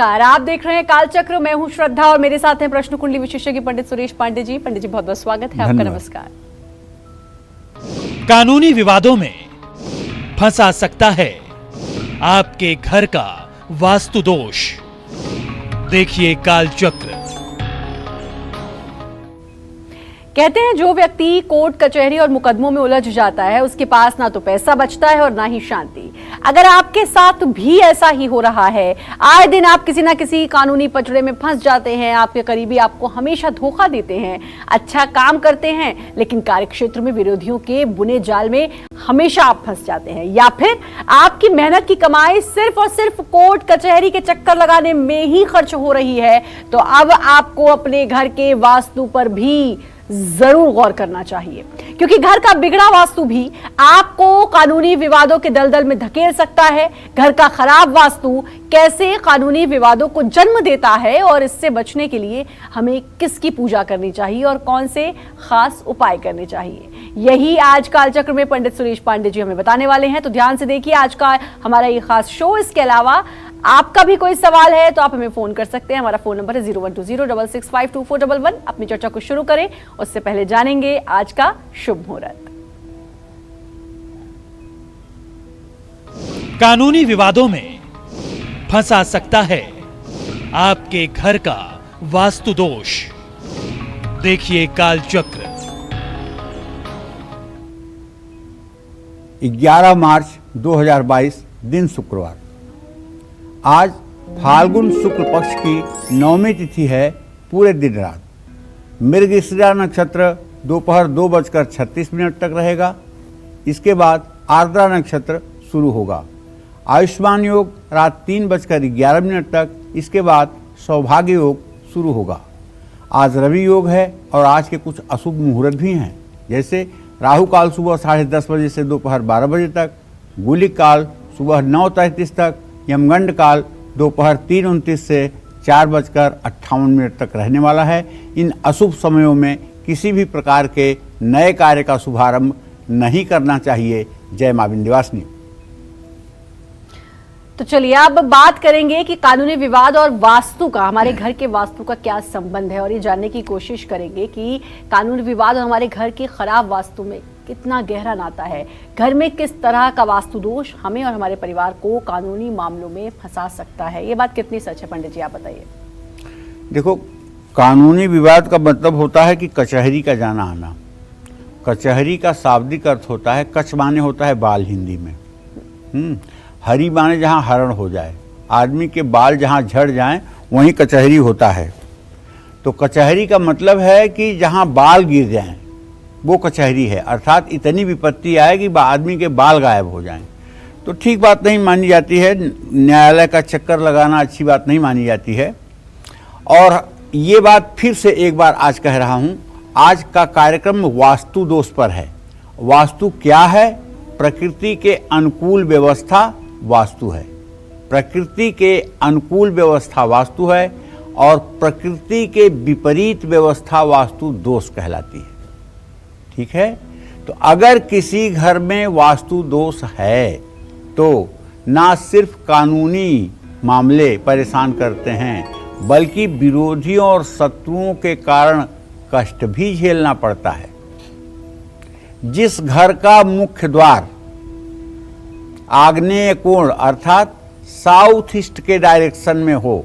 नमस्कार, आप देख रहे हैं कालचक्र। मैं हूं श्रद्धा और मेरे साथ हैं प्रश्न कुंडली विशेषज्ञ पंडित सुरेश पांडे जी। पंडित जी बहुत बहुत स्वागत है आपका। नमस्कार। कानूनी विवादों में फंसा सकता है आपके घर का वास्तु दोष। देखिए कालचक्र। कहते हैं जो व्यक्ति कोर्ट कचहरी और मुकदमों में उलझ जाता है उसके पास ना तो पैसा बचता है और ना ही शांति। अगर आपके साथ भी ऐसा ही हो रहा है, आए दिन आप किसी ना किसी कानूनी पचड़े में फंस जाते हैं, आपके करीबी आपको हमेशा धोखा देते हैं, अच्छा काम करते हैं लेकिन कार्यक्षेत्र में विरोधियों के बुने जाल में हमेशा आप फंस जाते हैं, या फिर आपकी मेहनत की कमाई सिर्फ और सिर्फ कोर्ट कचहरी के चक्कर लगाने में ही खर्च हो रही है, तो अब आपको अपने घर के वास्तु पर भी जरूर गौर करना चाहिए, क्योंकि घर का बिगड़ा वास्तु भी आपको कानूनी विवादों के दलदल में धकेल सकता है। घर का खराब वास्तु कैसे कानूनी विवादों को जन्म देता है और इससे बचने के लिए हमें किसकी पूजा करनी चाहिए और कौन से खास उपाय करने चाहिए, यही आज कालचक्र में पंडित सुरेश पांडे जी हमें बताने वाले हैं। तो ध्यान से देखिए आज का हमारा ये खास शो। इसके अलावा आपका भी कोई सवाल है तो आप हमें फोन कर सकते हैं। हमारा फोन नंबर है 0120665241। अपनी चर्चा को शुरू करें उससे पहले जानेंगे आज का शुभ मुहूर्त। कानूनी विवादों में फंसा सकता है आपके घर का वास्तु दोष। देखिए कालचक्र। 11 मार्च 2022 दिन शुक्रवार। आज फाल्गुन शुक्ल पक्ष की नवमी तिथि है। पूरे दिन रात मृगशिरा नक्षत्र दोपहर 2:36 तक रहेगा। इसके बाद आर्द्रा नक्षत्र शुरू होगा। आयुष्मान योग रात 3:11 तक। इसके बाद सौभाग्य योग शुरू होगा। आज रवि योग है और आज के कुछ अशुभ मुहूर्त भी हैं, जैसे राहु काल सुबह 10:30 बजे से दोपहर 12 बजे तक, गुलिक काल सुबह 9:33 तक, यमगंड काल दोपहर 3:29 से 4:58 तक रहने वाला है। इन अशुभ समयों में किसी भी प्रकार के नए कार्य का शुभारंभ नहीं करना चाहिए। जय मां विंध्यवासिनी। तो चलिए अब बात करेंगे कि कानूनी विवाद और वास्तु का, हमारे घर के वास्तु का क्या संबंध है, और ये जानने की कोशिश करेंगे कि कानूनी विवाद और हमारे घर के खराब वास्तु में कितना गहरा नाता है। घर में किस तरह का वास्तु दोष हमें और हमारे परिवार को कानूनी मामलों में फंसा सकता है। ये बात कितनी सच है पंडित जी, आप बताइए। देखो, कानूनी विवाद का मतलब होता है कि कचहरी का जाना आना। कचहरी का शाब्दिक अर्थ होता है, कच माने होता है बाल हिंदी में, हरी माने जहाँ हरण हो जाए, आदमी के बाल जहाँ झड़ जाएं वहीं कचहरी होता है। तो कचहरी का मतलब है कि जहाँ बाल गिर जाएं वो कचहरी है, अर्थात इतनी विपत्ति आए कि आदमी के बाल गायब हो जाएं। तो ठीक बात नहीं मानी जाती है। न्यायालय का चक्कर लगाना अच्छी बात नहीं मानी जाती है। और ये बात फिर से एक बार आज कह रहा हूँ, आज का कार्यक्रम वास्तु दोष पर है। वास्तु क्या है? प्रकृति के अनुकूल व्यवस्था वास्तु है। प्रकृति के अनुकूल व्यवस्था वास्तु है और प्रकृति के विपरीत व्यवस्था वास्तु दोष कहलाती है। ठीक है? तो अगर किसी घर में वास्तु दोष है तो ना सिर्फ कानूनी मामले परेशान करते हैं, बल्कि विरोधियों और शत्रुओं के कारण कष्ट भी झेलना पड़ता है। जिस घर का मुख्य द्वार आग्नेय कोण अर्थात साउथ ईस्ट के डायरेक्शन में हो,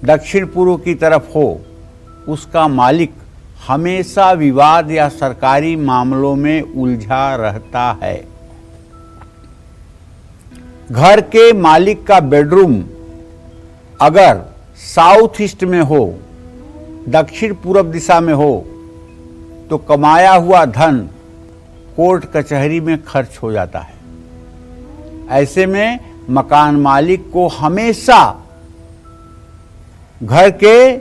दक्षिण पूर्व की तरफ हो, उसका मालिक हमेशा विवाद या सरकारी मामलों में उलझा रहता है। घर के मालिक का बेडरूम अगर साउथ ईस्ट में हो, दक्षिण पूर्व दिशा में हो, तो कमाया हुआ धन कोर्ट कचहरी में खर्च हो जाता है। ऐसे में मकान मालिक को हमेशा घर के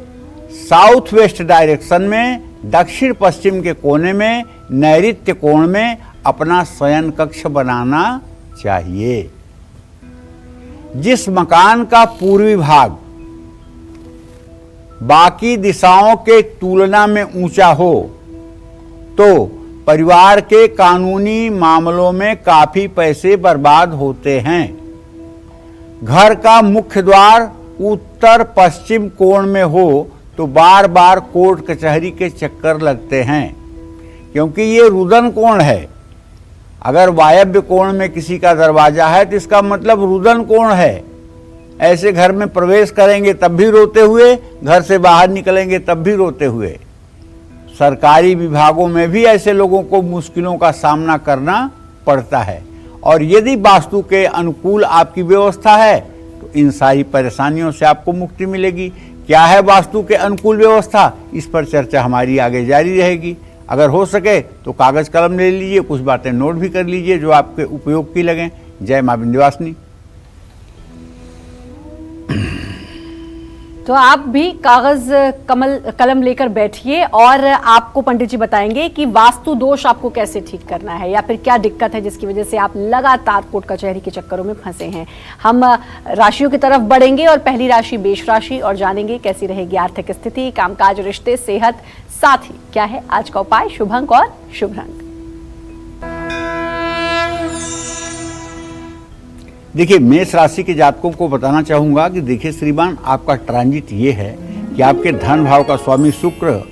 साउथ वेस्ट डायरेक्शन में, दक्षिण पश्चिम के कोने में, नैऋत्य कोण में अपना शयन कक्ष बनाना चाहिए। जिस मकान का पूर्वी भाग बाकी दिशाओं के तुलना में ऊंचा हो तो परिवार के कानूनी मामलों में काफी पैसे बर्बाद होते हैं। घर का मुख्य द्वार उत्तर पश्चिम कोण में हो तो बार बार कोर्ट कचहरी के चक्कर लगते हैं, क्योंकि ये रुदन कोण है। अगर वायव्य कोण में किसी का दरवाजा है तो इसका मतलब रुदन कोण है। ऐसे घर में प्रवेश करेंगे तब भी रोते हुए, घर से बाहर निकलेंगे तब भी रोते हुए। सरकारी विभागों में भी ऐसे लोगों को मुश्किलों का सामना करना पड़ता है, और यदि वास्तु के अनुकूल आपकी व्यवस्था है तो इन सारी परेशानियों से आपको मुक्ति मिलेगी। क्या है वास्तु के अनुकूल व्यवस्था, इस पर चर्चा हमारी आगे जारी रहेगी। अगर हो सके तो कागज कलम ले लीजिए, कुछ बातें नोट भी कर लीजिए जो आपके उपयोग की लगें। जय मां विंध्यवासिनी। तो आप भी कागज कलम लेकर बैठिए और आपको पंडित जी बताएंगे कि वास्तु दोष आपको कैसे ठीक करना है, या फिर क्या दिक्कत है जिसकी वजह से आप लगातार कोर्ट कचहरी के चक्करों में फंसे हैं। हम राशियों की तरफ बढ़ेंगे और पहली राशि मेष राशि, और जानेंगे कैसी रहेगी आर्थिक स्थिति, कामकाज, रिश्ते, सेहत, साथ ही क्या है आज का उपाय, शुभ अंक और शुभ रंग। देखिए, मेष राशि के जातकों को बताना चाहूंगा कि देखिए श्रीमान, आपका ट्रांजिट ये है कि आपके धन भाव का स्वामी शुक्र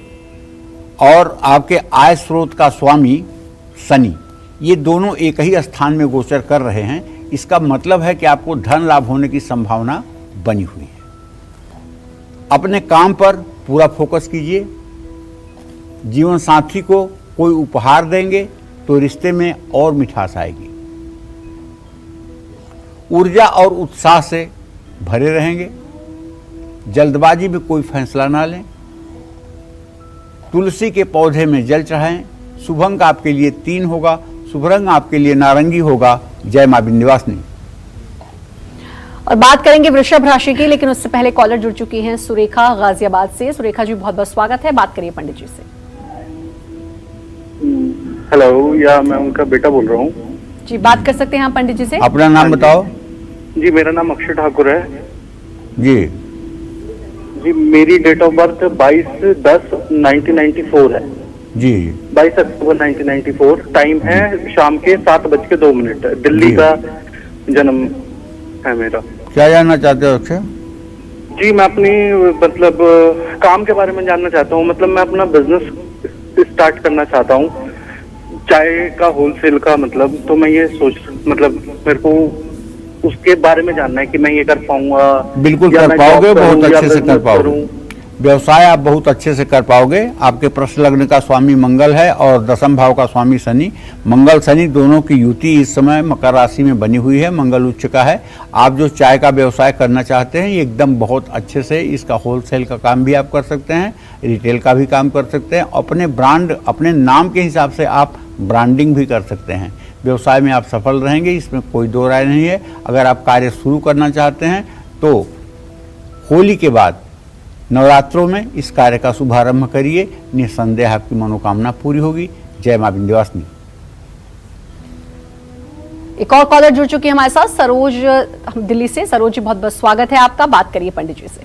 और आपके आय स्रोत का स्वामी शनि, ये दोनों एक ही स्थान में गोचर कर रहे हैं। इसका मतलब है कि आपको धन लाभ होने की संभावना बनी हुई है। अपने काम पर पूरा फोकस कीजिए। जीवन साथी को कोई उपहार देंगे तो रिश्ते में और मिठास आएगी। ऊर्जा और उत्साह से भरे रहेंगे। जल्दबाजी में कोई फैसला ना लें। तुलसी के पौधे में जल चढ़ाएं। शुभ अंक आपके लिए 3 होगा, शुभ रंग आपके लिए नारंगी होगा। जय मां विंध्यवासिनी। और बात करेंगे वृषभ राशि की, लेकिन उससे पहले कॉलर जुड़ चुकी हैं सुरेखा गाजियाबाद से। सुरेखा जी, बहुत बहुत स्वागत है, बात करिए पंडित जी से। हेलो, या मैं उनका बेटा बोल रहा हूँ जी, बात कर सकते हैं आप पंडित जी से। अपना नाम बताओ। जी, मेरा नाम अक्षय ठाकुर है जी। जी, मेरी डेट ऑफ बर्थ 22/10/1994 है जी। 22 अक्टूबर 1994। टाइम है शाम के 7:02। दिल्ली जी। का जन्म है मेरा। क्या जानना चाहते हो अक्षय? जी, मैं अपनी मतलब काम के बारे में जानना चाहता हूँ। मतलब मैं अपना बिजनेस स्टार्ट करना चाहता हूँ, चाय का, होलसेल का। मतलब तो मैं ये मतलब मेरे को उसके बारे में जानना है कि मैं ये कर पाऊंगा। बिल्कुल कर पाओगे, बहुत अच्छे से कर पाओगे। व्यवसाय आप बहुत अच्छे से कर पाओगे। आपके प्रश्न लग्न का स्वामी मंगल है और दशम भाव का स्वामी शनि। मंगल शनि दोनों की युति इस समय मकर राशि में बनी हुई है। मंगल उच्च का है। आप जो चाय का व्यवसाय करना चाहते हैं, ये एकदम बहुत अच्छे से, इसका होलसेल का काम भी आप कर सकते हैं, रिटेल का भी काम कर सकते हैं। अपने ब्रांड, अपने नाम के हिसाब से आप ब्रांडिंग भी कर सकते हैं। व्यवसाय में आप सफल रहेंगे, इसमें कोई दो राय नहीं है। अगर आप कार्य शुरू करना चाहते हैं तो होली के बाद नवरात्रों में इस कार्य का शुभारंभ करिए, निस्संदेह आपकी मनोकामना पूरी होगी। जय मां विंध्यवासिनी। एक और कॉलर जुड़ चुकी है हमारे साथ, सरोज दिल्ली से। सरोज जी, बहुत बहुत स्वागत है आपका, बात करिए पंडित जी से।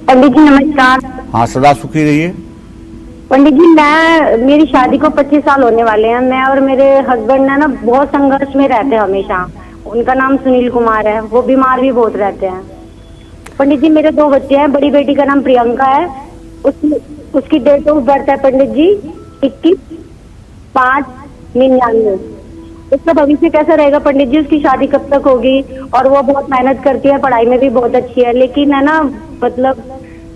पंडित जी नमस्कार। हाँ, सदा सुखी रहिए। पंडित जी, मेरी शादी को 25 साल होने वाले हैं। मैं और मेरे हस्बैंड ना बहुत संघर्ष में रहते हैं हमेशा। उनका नाम सुनील कुमार है, वो बीमार भी बहुत रहते हैं। पंडित जी, मेरे 2 बच्चे हैं। बड़ी बेटी का नाम प्रियंका है, उसकी डेट ऑफ बर्थ है पंडित जी 21/5/99। उसका भविष्य कैसा रहेगा पंडित जी? उसकी शादी कब तक होगी? और वो बहुत मेहनत करती है, पढ़ाई में भी बहुत अच्छी है, लेकिन है ना मतलब।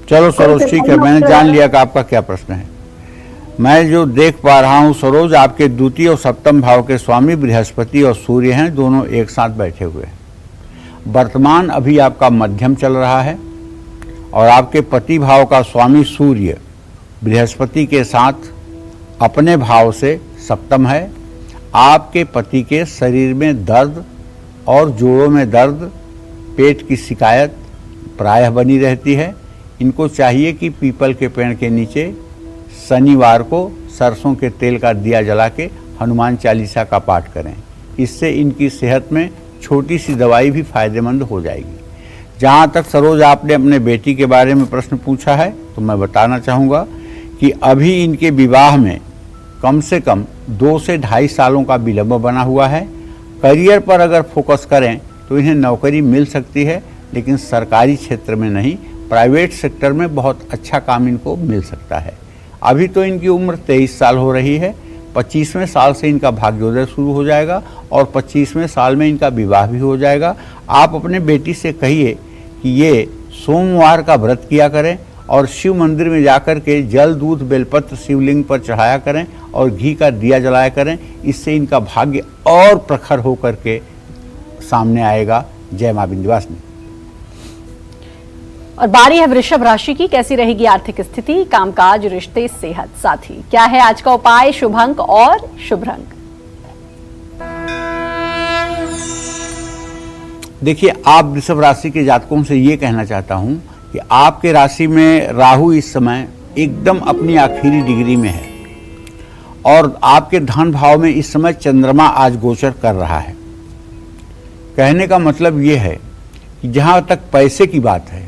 चलो सरोज, ठीक है, मैंने जान लिया कि आपका क्या प्रश्न है। मैं जो देख पा रहा हूँ सरोज, आपके द्वितीय और सप्तम भाव के स्वामी बृहस्पति और सूर्य हैं, दोनों एक साथ बैठे हुए हैं। वर्तमान अभी आपका मध्यम चल रहा है और आपके पति भाव का स्वामी सूर्य बृहस्पति के साथ अपने भाव से सप्तम है। आपके पति के शरीर में दर्द और जोड़ों में दर्द, पेट की शिकायत प्रायः बनी रहती है। इनको चाहिए कि पीपल के पेड़ के नीचे शनिवार को सरसों के तेल का दिया जला के हनुमान चालीसा का पाठ करें। इससे इनकी सेहत में छोटी सी दवाई भी फायदेमंद हो जाएगी। जहाँ तक सरोज आपने अपने बेटी के बारे में प्रश्न पूछा है, तो मैं बताना चाहूँगा कि अभी इनके विवाह में कम से कम 2 से 2.5 सालों का विलंब बना हुआ है। करियर पर अगर फोकस करें तो इन्हें नौकरी मिल सकती है, लेकिन सरकारी क्षेत्र में नहीं, प्राइवेट सेक्टर में बहुत अच्छा काम इनको मिल सकता है। अभी तो इनकी उम्र 23 साल हो रही है, 25वें साल से इनका भाग्योदय शुरू हो जाएगा और 25वें साल में इनका विवाह भी हो जाएगा। आप अपने बेटी से कहिए कि ये सोमवार का व्रत किया करें और शिव मंदिर में जाकर के जल, दूध, बेलपत्र शिवलिंग पर चढ़ाया करें और घी का दिया जलाया करें। इससे इनका भाग्य और प्रखर होकर के सामने आएगा। जय मां विंध्यवासिनी। और बारी है वृषभ राशि की। कैसी रहेगी आर्थिक स्थिति, कामकाज, रिश्ते, सेहत, साथ ही क्या है आज का उपाय, शुभ अंक और शुभ रंग? देखिए, आप वृषभ राशि के जातकों से ये कहना चाहता हूं कि आपके राशि में राहु इस समय एकदम अपनी आखिरी डिग्री में है और आपके धन भाव में इस समय चंद्रमा आज गोचर कर रहा है। कहने का मतलब ये है कि जहां तक पैसे की बात है,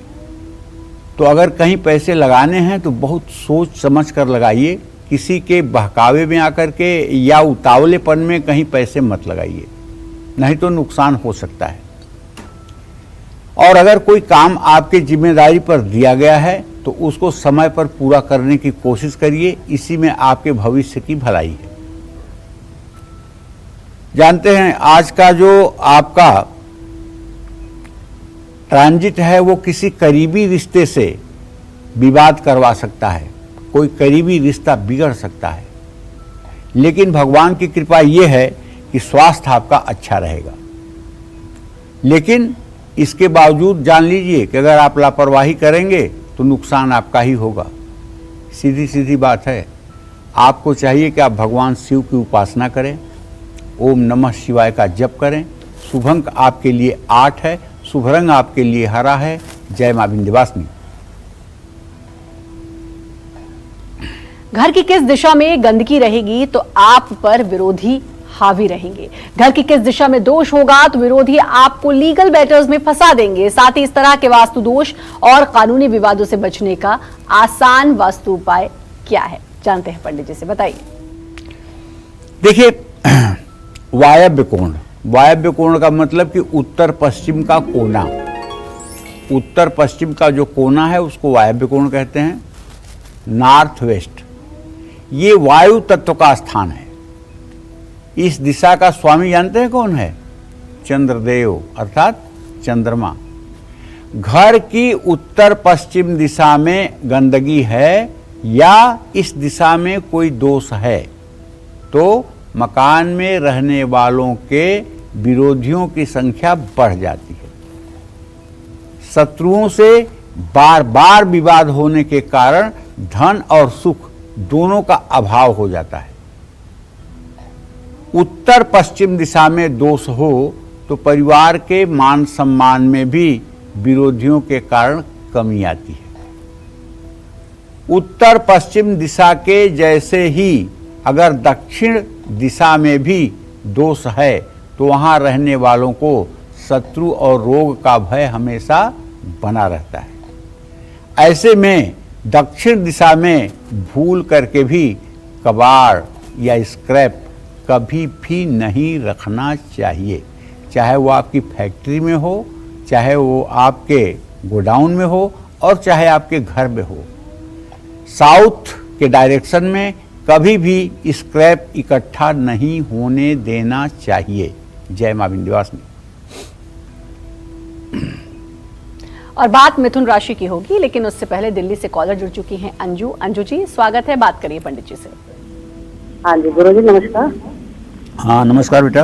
तो अगर कहीं पैसे लगाने हैं तो बहुत सोच समझ कर लगाइए। किसी के बहकावे में आकर के या उतावलेपन में कहीं पैसे मत लगाइए, नहीं तो नुकसान हो सकता है। और अगर कोई काम आपके जिम्मेदारी पर दिया गया है तो उसको समय पर पूरा करने की कोशिश करिए, इसी में आपके भविष्य की भलाई है। जानते हैं, आज का जो आपका ट्रांजिट है वो किसी करीबी रिश्ते से विवाद करवा सकता है, कोई करीबी रिश्ता बिगड़ सकता है। लेकिन भगवान की कृपा ये है कि स्वास्थ्य आपका अच्छा रहेगा। लेकिन इसके बावजूद जान लीजिए कि अगर आप लापरवाही करेंगे तो नुकसान आपका ही होगा। सीधी सीधी बात है। आपको चाहिए कि आप भगवान शिव की उपासना करें, ओम नमः शिवाय का जप करें। शुभ अंक आपके लिए 8 है, शुभ रंग आपके लिए हरा है। जय मां विंध्यवासिनी। घर की किस दिशा में गंदगी रहेगी तो आप पर विरोधी हावी रहेंगे। घर की किस दिशा में दोष होगा तो विरोधी आपको लीगल मैटर्स में फंसा देंगे। साथ ही इस तरह के वास्तु दोष और कानूनी विवादों से बचने का आसान वास्तु उपाय क्या है, जानते हैं पंडित जी से, बताइए। देखिए, वायव्य कोण, वायव्य कोण का मतलब कि उत्तर पश्चिम का कोना। उत्तर पश्चिम का जो कोना है उसको वायव्य कोण कहते हैं। नॉर्थ वेस्ट, ये वायु तत्व का स्थान है। इस दिशा का स्वामी जानते हैं कौन है? चंद्रदेव अर्थात चंद्रमा। घर की उत्तर पश्चिम दिशा में गंदगी है या इस दिशा में कोई दोष है तो मकान में रहने वालों के विरोधियों की संख्या बढ़ जाती है। शत्रुओं से बार बार विवाद होने के कारण धन और सुख दोनों का अभाव हो जाता है। उत्तर पश्चिम दिशा में दोष हो तो परिवार के मान सम्मान में भी विरोधियों के कारण कमी आती है। उत्तर पश्चिम दिशा के जैसे ही अगर दक्षिण दिशा में भी दोष है तो वहां रहने वालों को शत्रु और रोग का भय हमेशा बना रहता है। ऐसे में दक्षिण दिशा में भूल करके भी कबाड़ या स्क्रैप कभी भी नहीं रखना चाहिए, चाहे वो आपकी फैक्ट्री में हो, चाहे वो आपके गोडाउन में हो और चाहे आपके घर में हो। साउथ के डायरेक्शन में कभी भी स्क्रैप इकट्ठा नहीं होने देना चाहिए। जय मां विंध्यवासिनी। और बात मिथुन राशि की होगी, लेकिन उससे पहले दिल्ली से कॉलर जुड़ चुकी हैं अंजू। अंजू जी, स्वागत है, बात करिए पंडित जी से। हाँ जी गुरुजी नमस्कार। हाँ नमस्कार बेटा।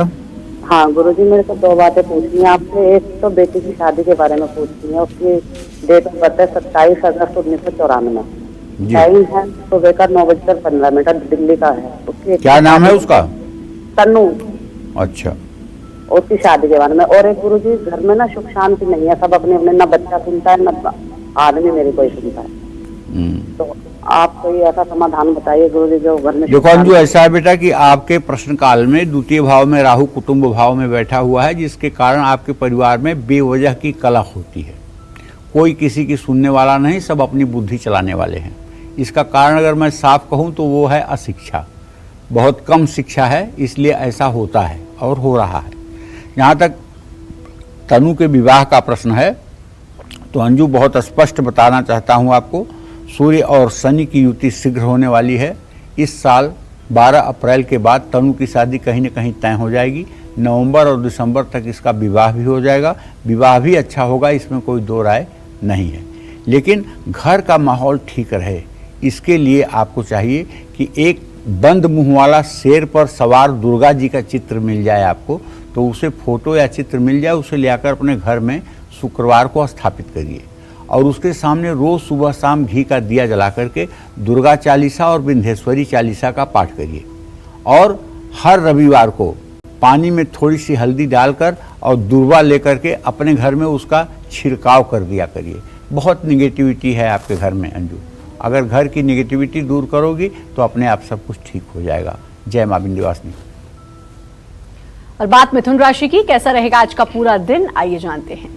हाँ गुरुजी, मेरे को 2 बातें पूछनी है आपसे। एक तो बेटी की शादी के बारे में पूछनी है। उसकी डेट ऑफ बर्थ है 27 अगस्त 1994। टाइम है सुबह का 9:15, दिल्ली का है। उसकी क्या नाम है उसका? तन्नू। अच्छा। उसकी शादी के बारे में। और एक गुरुजी, घर में ना सुख शांति नहीं है, सब अपने अपने, ना बच्चा सुनता है ना आदमी मेरे कोई सुनता है। तो आप कोई ऐसा समाधान बताइए गुरुजी जो घर में। देखो अंजू, ऐसा है बेटा कि आपके प्रश्न काल में द्वितीय भाव में राहु कुटुंब भाव में बैठा हुआ है, जिसके कारण आपके परिवार में बेवजह की कलह होती है। कोई किसी की सुनने वाला नहीं, सब अपनी बुद्धि चलाने वाले हैं। इसका कारण अगर मैं साफ कहूँ तो वो है अशिक्षा। बहुत कम शिक्षा है, इसलिए ऐसा होता है और हो रहा है। जहाँ तक तनु के विवाह का प्रश्न है, तो अंजू बहुत स्पष्ट बताना चाहता हूं आपको, सूर्य और शनि की युति शीघ्र होने वाली है। इस साल 12 अप्रैल के बाद तनु की शादी कहीं न कहीं तय हो जाएगी। नवंबर और दिसंबर तक इसका विवाह भी हो जाएगा। विवाह भी अच्छा होगा, इसमें कोई दो राय नहीं है। लेकिन घर का माहौल ठीक रहे, इसके लिए आपको चाहिए कि एक बंद मुंह वाला शेर पर सवार दुर्गा जी का चित्र मिल जाए आपको, तो उसे फोटो या चित्र मिल जाए, उसे ले आकर अपने घर में शुक्रवार को स्थापित करिए और उसके सामने रोज सुबह शाम घी का दिया जला करके दुर्गा चालीसा और विंध्येश्वरी चालीसा का पाठ करिए। और हर रविवार को पानी में थोड़ी सी हल्दी डालकर और दूर्वा लेकर के अपने घर में उसका छिड़काव कर दिया करिए। बहुत निगेटिविटी है आपके घर में अंजू, अगर घर की निगेटिविटी दूर करोगी तो अपने आप सब कुछ ठीक हो जाएगा। जय मां विंध्यवासिनी। और बात मिथुन राशि की, कैसा रहेगा आज का पूरा दिन, आइए जानते हैं।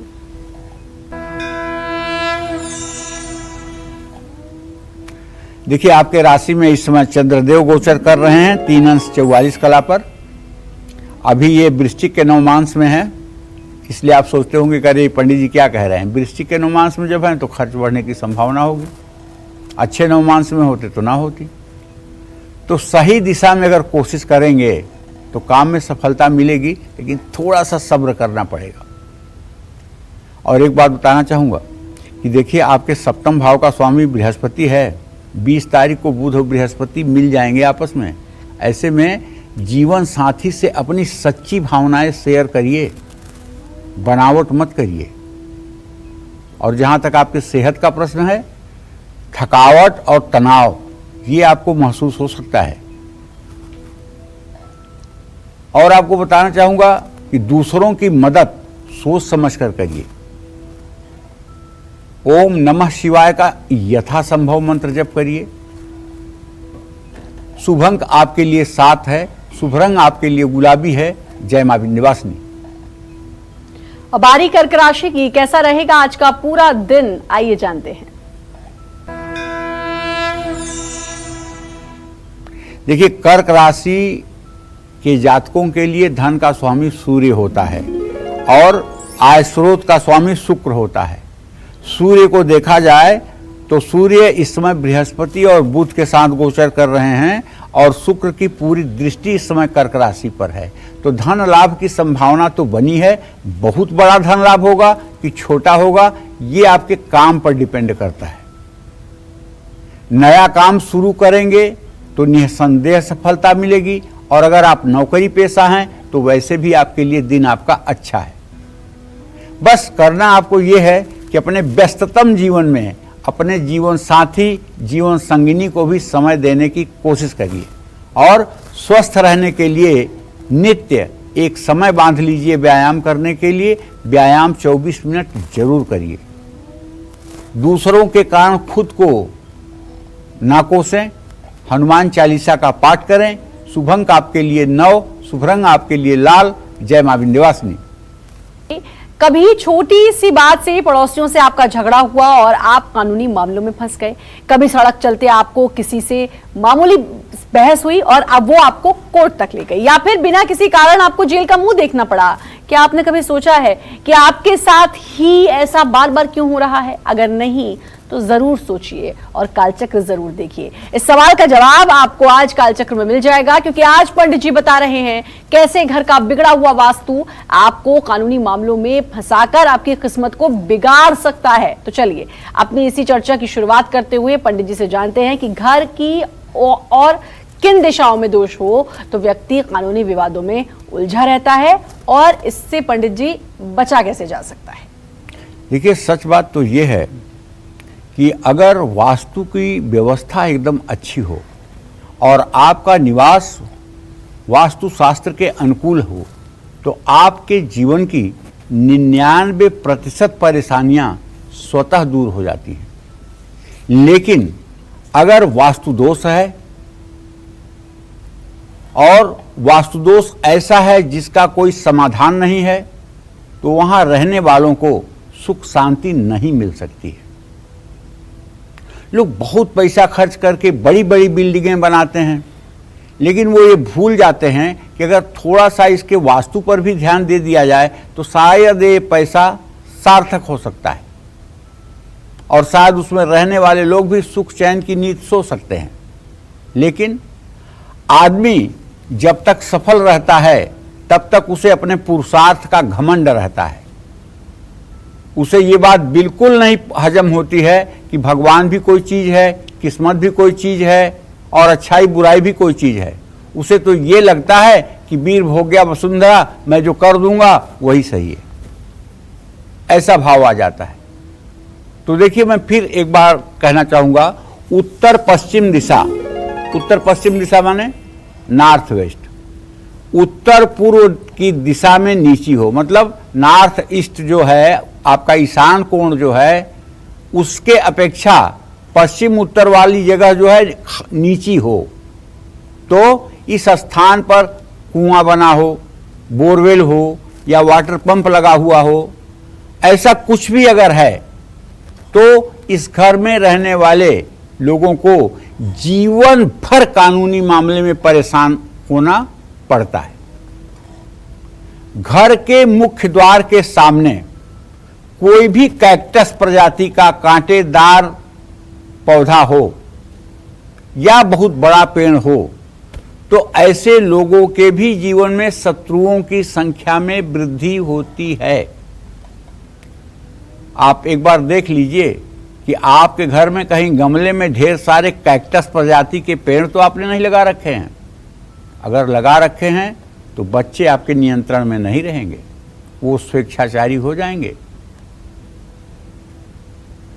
देखिए, आपके राशि में इस समय चंद्रदेव गोचर कर रहे हैं 3 अंश 44 कला पर। अभी ये वृश्चिक के नवमांश में है, इसलिए आप सोचते होंगे कि अरे पंडित जी क्या कह रहे हैं, वृश्चिक के नवमांश में जब है तो खर्च बढ़ने की संभावना होगी, अच्छे नवमांश में होते तो ना होती। तो सही दिशा में अगर कोशिश करेंगे तो काम में सफलता मिलेगी, लेकिन थोड़ा सा सब्र करना पड़ेगा। और एक बात बताना चाहूँगा कि देखिए, आपके सप्तम भाव का स्वामी बृहस्पति है। 20 तारीख को बुध और बृहस्पति मिल जाएंगे आपस में। ऐसे में जीवन साथी से अपनी सच्ची भावनाएं शेयर करिए, बनावट मत करिए। और जहाँ तक आपके सेहत का प्रश्न है, थकावट और तनाव ये आपको महसूस हो सकता है। और आपको बताना चाहूँगा कि दूसरों की मदद सोच समझ कर करिए। ओम नमः शिवाय का यथासंभव मंत्र जप करिए। शुभ अंक आपके लिए 7 है, शुभ रंग आपके लिए गुलाबी है। जय मां विंध्यवासिनी। और बारी कर्क राशि की, कैसा रहेगा आज का पूरा दिन, आइए जानते हैं। देखिए, कर्क राशि के जातकों के लिए धन का स्वामी सूर्य होता है और आय स्रोत का स्वामी शुक्र होता है। सूर्य को देखा जाए तो सूर्य इस समय बृहस्पति और बुध के साथ गोचर कर रहे हैं और शुक्र की पूरी दृष्टि इस समय कर्क राशि पर है। तो धन लाभ की संभावना तो बनी है। बहुत बड़ा धन लाभ होगा कि छोटा होगा, ये आपके काम पर डिपेंड करता है। नया काम शुरू करेंगे तो निसंदेह सफलता मिलेगी, और अगर आप नौकरी पेशा हैं तो वैसे भी आपके लिए दिन आपका अच्छा है। बस करना आपको ये है कि अपने व्यस्ततम जीवन में अपने जीवन साथी, जीवन संगिनी को भी समय देने की कोशिश करिए। और स्वस्थ रहने के लिए नित्य एक समय बांध लीजिए व्यायाम करने के लिए। व्यायाम 24 मिनट जरूर करिए। दूसरों के कारण खुद को ना कोसें। हनुमान चालीसा का पाठ करें। शुभ अंक आपके लिए 9, शुभ रंग आपके लिए लाल। जय मां विंध्यवासिनी। कभी छोटी सी बात से पड़ोसियों से आपका झगड़ा हुआ और आप कानूनी मामलों में फंस गए। कभी सड़क चलते आपको किसी से मामूली बहस हुई और अब वो आपको कोर्ट तक ले गई, या फिर बिना किसी कारण आपको जेल का मुंह देखना पड़ा। क्या आपने कभी सोचा है कि आपके साथ ही ऐसा बार बार क्यों हो रहा है? अगर नहीं तो जरूर सोचिए और कालचक्र जरूर देखिए। इस सवाल का जवाब आपको आज कालचक्र में मिल जाएगा, क्योंकि आज पंडित जी बता रहे हैं कैसे घर का बिगड़ा हुआ वास्तु आपको कानूनी मामलों में फंसाकर आपकी किस्मत को बिगाड़ सकता है। तो चलिए अपनी इसी चर्चा की शुरुआत करते हुए पंडित जी से जानते हैं कि घर की और किन दिशाओं में दोष हो तो व्यक्ति कानूनी विवादों में उलझा रहता है, और इससे पंडित जी बचा कैसे जा सकता है। देखिए, सच बात तो ये है कि अगर वास्तु की व्यवस्था एकदम अच्छी हो और आपका निवास वास्तुशास्त्र के अनुकूल हो तो आपके जीवन की 99% परेशानियां स्वतः दूर हो जाती हैं। लेकिन अगर वास्तु दोष है और वास्तु दोष ऐसा है जिसका कोई समाधान नहीं है, तो वहां रहने वालों को सुख शांति नहीं मिल सकती है। लोग बहुत पैसा खर्च करके बड़ी बड़ी बिल्डिंगें बनाते हैं, लेकिन वो ये भूल जाते हैं कि अगर थोड़ा सा इसके वास्तु पर भी ध्यान दे दिया जाए तो शायद ये पैसा सार्थक हो सकता है और शायद उसमें रहने वाले लोग भी सुख चैन की नींद सो सकते हैं। लेकिन आदमी जब तक सफल रहता है तब तक उसे अपने पुरुषार्थ का घमंड रहता है। उसे ये बात बिल्कुल नहीं हजम होती है कि भगवान भी कोई चीज़ है, किस्मत भी कोई चीज़ है और अच्छाई बुराई भी कोई चीज़ है। उसे तो ये लगता है कि वीर भोग्या वसुंधरा, मैं जो कर दूंगा वही सही है, ऐसा भाव आ जाता है। तो देखिए, मैं फिर एक बार कहना चाहूँगा, उत्तर पश्चिम दिशा, उत्तर पश्चिम दिशा माने नॉर्थ वेस्ट, उत्तर पूर्व की दिशा में नीची हो, मतलब नॉर्थ ईस्ट जो है आपका ईशान कोण जो है उसके अपेक्षा पश्चिम उत्तर वाली जगह जो है नीची हो, तो इस स्थान पर कुआं बना हो, बोरवेल हो या वाटर पंप लगा हुआ हो, ऐसा कुछ भी अगर है तो इस घर में रहने वाले लोगों को जीवन भर कानूनी मामले में परेशान होना पड़ता है। घर के मुख्य द्वार के सामने कोई भी कैक्टस प्रजाति का कांटेदार पौधा हो या बहुत बड़ा पेड़ हो तो ऐसे लोगों के भी जीवन में शत्रुओं की संख्या में वृद्धि होती है। आप एक बार देख लीजिए कि आपके घर में कहीं गमले में ढेर सारे कैक्टस प्रजाति के पेड़ तो आपने नहीं लगा रखे हैं। अगर लगा रखे हैं तो बच्चे आपके नियंत्रण में नहीं रहेंगे, वो स्वेच्छाचारी हो जाएंगे।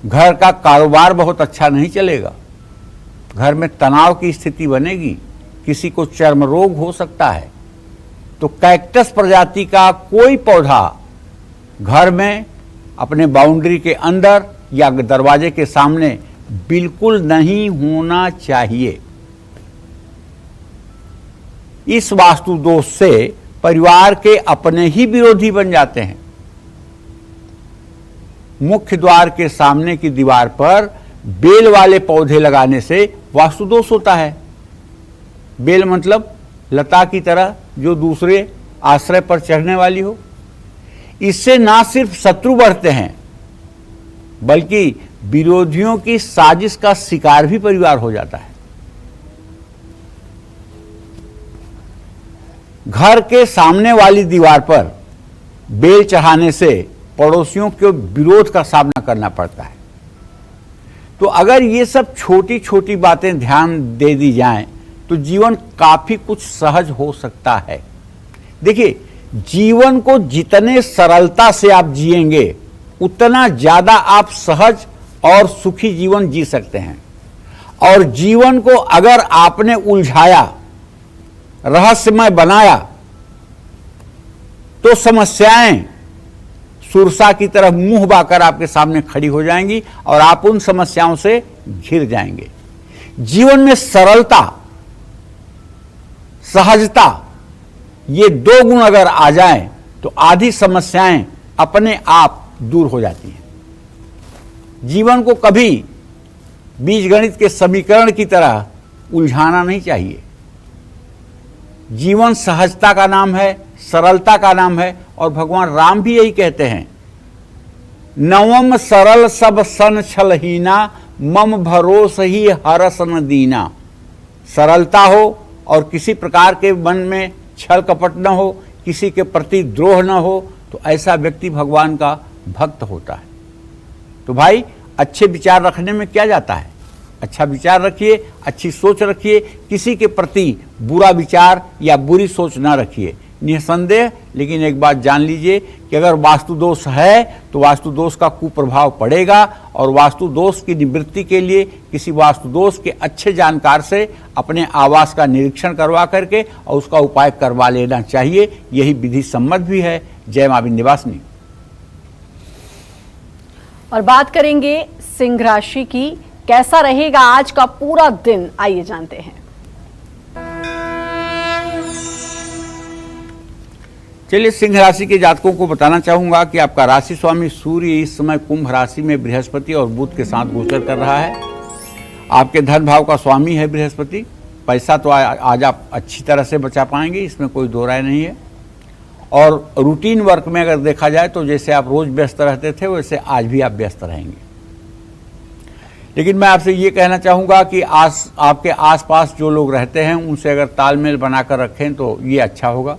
घर का कारोबार बहुत अच्छा नहीं चलेगा, घर में तनाव की स्थिति बनेगी, किसी को चर्म रोग हो सकता है। तो कैक्टस प्रजाति का कोई पौधा घर में अपने बाउंड्री के अंदर या दरवाजे के सामने बिल्कुल नहीं होना चाहिए। इस वास्तु दोष से परिवार के अपने ही विरोधी बन जाते हैं। मुख्य द्वार के सामने की दीवार पर बेल वाले पौधे लगाने से वास्तु दोष होता है। बेल मतलब लता की तरह जो दूसरे आश्रय पर चढ़ने वाली हो। इससे ना सिर्फ शत्रु बढ़ते हैं बल्कि विरोधियों की साजिश का शिकार भी परिवार हो जाता है। घर के सामने वाली दीवार पर बेल चढ़ाने से पड़ोसियों के विरोध का सामना करना पड़ता है। तो अगर ये सब छोटी छोटी बातें ध्यान दे दी जाएं तो जीवन काफी कुछ सहज हो सकता है। देखिए, जीवन को जितने सरलता से आप जिएंगे उतना ज्यादा आप सहज और सुखी जीवन जी सकते हैं। और जीवन को अगर आपने उलझाया, रहस्यमय बनाया तो समस्याएं सुरसा की तरफ मुंह बाकर आपके सामने खड़ी हो जाएंगी और आप उन समस्याओं से घिर जाएंगे। जीवन में सरलता, सहजता, ये दो गुण अगर आ जाएं तो आधी समस्याएं अपने आप दूर हो जाती हैं। जीवन को कभी बीजगणित के समीकरण की तरह उलझाना नहीं चाहिए। जीवन सहजता का नाम है, सरलता का नाम है और भगवान राम भी यही कहते हैं, नवम सरल सब सन छलहीना मम भरोस ही हरस न दीना। सरलता हो और किसी प्रकार के मन में छल कपट न हो, किसी के प्रति द्रोह न हो, तो ऐसा व्यक्ति भगवान का भक्त होता है। तो भाई, अच्छे विचार रखने में क्या जाता है, अच्छा विचार रखिए, अच्छी सोच रखिए, किसी के प्रति बुरा विचार या बुरी सोच ना रखिए निसंदेह। लेकिन एक बात जान लीजिए कि अगर वास्तु दोष है तो वास्तु दोष का कुप्रभाव पड़ेगा और वास्तु दोष की निवृत्ति के लिए किसी वास्तु दोष के अच्छे जानकार से अपने आवास का निरीक्षण करवा करके और उसका उपाय करवा लेना चाहिए। यही विधि सम्मत भी है। जय मां विंध्यवासिनी। और बात करेंगे सिंह राशि की, कैसा रहेगा आज का पूरा दिन, आइए जानते हैं। चलिए, सिंह राशि के जातकों को बताना चाहूंगा कि आपका राशि स्वामी सूर्य इस समय कुंभ राशि में बृहस्पति और बुध के साथ गोचर कर रहा है। आपके धन भाव का स्वामी है बृहस्पति पैसा तो आज आप अच्छी तरह से बचा पाएंगे, इसमें कोई दो राय नहीं है। और रूटीन वर्क में अगर देखा जाए तो जैसे आप रोज व्यस्त रहते थे वैसे आज भी आप व्यस्त रहेंगे। लेकिन मैं आपसे ये कहना चाहूँगा कि आपके आसपास जो लोग रहते हैं उनसे अगर तालमेल बनाकर रखें तो ये अच्छा होगा।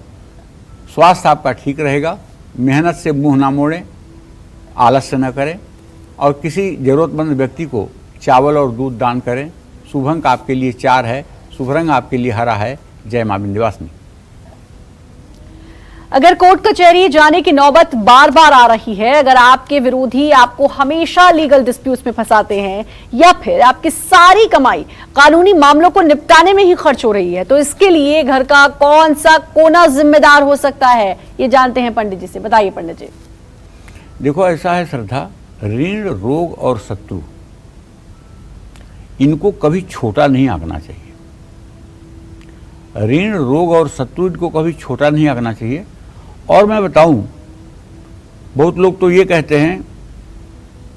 स्वास्थ्य आपका ठीक रहेगा, मेहनत से मुंह ना मोड़ें, आलस्य न करें और किसी ज़रूरतमंद व्यक्ति को चावल और दूध दान करें। शुभ अंक आपके लिए 4 है, शुभ रंग आपके लिए हरा है। जय मां विंध्यवासिनी। अगर कोर्ट कचहरी जाने की नौबत बार बार आ रही है, अगर आपके विरोधी आपको हमेशा लीगल डिस्प्यूट्स में फंसाते हैं या फिर आपकी सारी कमाई कानूनी मामलों को निपटाने में ही खर्च हो रही है, तो इसके लिए घर का कौन सा कोना जिम्मेदार हो सकता है, ये जानते हैं पंडित जी से। बताइए पंडित जी। देखो ऐसा है श्रद्धा, ऋण, रोग और शत्रु, इनको कभी छोटा नहीं आंकना चाहिए। ऋण, रोग और शत्रु इनको कभी छोटा नहीं आंकना चाहिए। और मैं बताऊं, बहुत लोग तो ये कहते हैं